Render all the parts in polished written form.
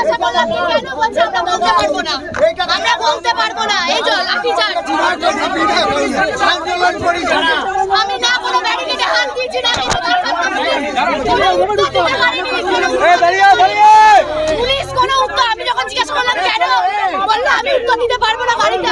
ভাষা বললাম কেন বলছে আমরা বলতে পারবো না এই যে লাঠিচার্জ আন্দোলন করি যারা আমি না কোনো ব্যারিকেডে হাত দিয়েছি না পুলিশ কোনো উত্তর আমি যখন জিজ্ঞাসা করলাম কেন বললো আমি উত্তর দিতে পারবো না গাড়িতে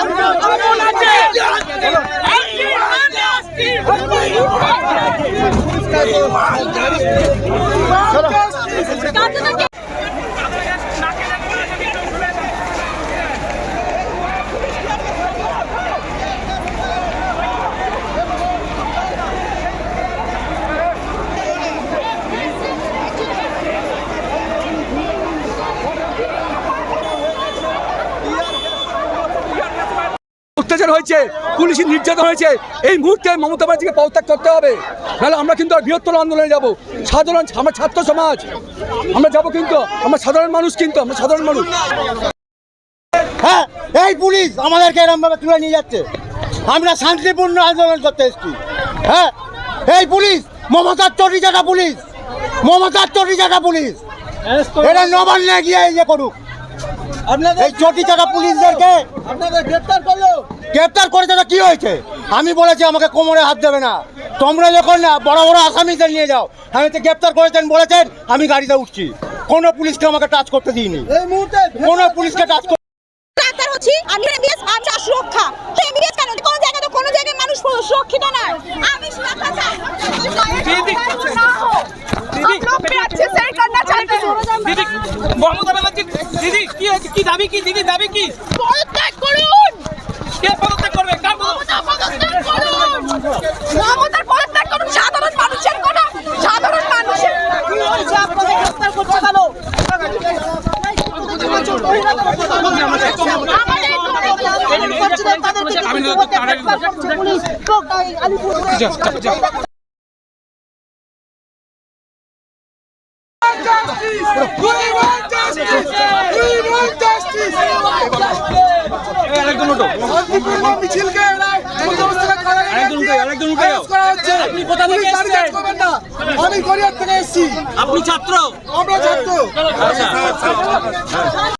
অত্যাচার হয়েছে, পুলিশের নির্যাতন হয়েছে, এই মুহূর্তে মমতা ব্যানার্জিকে পদত্যাগ করতে হবে, নাহলে আমরা কিন্তু আর বৃহত্তর আন্দোলনে যাব। সাধারণ আমার ছাত্র সমাজ আমরা যাব, কিন্তু আমরা সাধারণ মানুষ, কিন্তু আমরা সাধারণ মানুষ। হ্যাঁ, এই পুলিশ আমাদেরকে এরকম ভাবে তুলে নিয়ে যাচ্ছে। আমরা শান্তিপূর্ণ আন্দোলন করতে এসেছি। হ্যাঁ, এই পুলিশ মমতার চটিচাটা পুলিশ, মমতার চটিচাটা পুলিশ, এরা নবান্নে গিয়ে ইয়ে করুক। এই চটিচাটা পুলিশদেরকে গ্রেপ্তার করেছে, তো কি হয়েছে? আমি বলেছি আমাকে কোমরে হাত দেবে না, তোমরা যখন না বড় বড় আসামিদের নিয়ে যাও। আমি তো গ্রেপ্তার করেছেন বলেছেন, আমি গাড়িতে উঠছি, কোনো পুলিশকে আমাকে টাচ করতে দিইনি, কোনো পুলিশকে টাচ আমি এমবিএস আমি সুরক্ষা তো এমবিএস কেন কোন জায়গায় তো কোন জায়গায় মানুষ সুরক্ষিত নয় আমি সুরক্ষা চাই दीदी लोग भी अच्छे से करना चाहते हैं दीदी মমতা ব্যানার্জি दीदी কি দাবি কি दीदी দাবি কি পদত্যাগ করুন কে পদত্যাগ করবে কার পদত্যাগ করুন মমতার পদত্যাগ করুন সাধারণ মানুষের কোন সাধারণ মানুষের কি হয়েছে আপনাদের গ্রেফতার করতে গেল আপনি ছাত্র আমরা ছাত্র।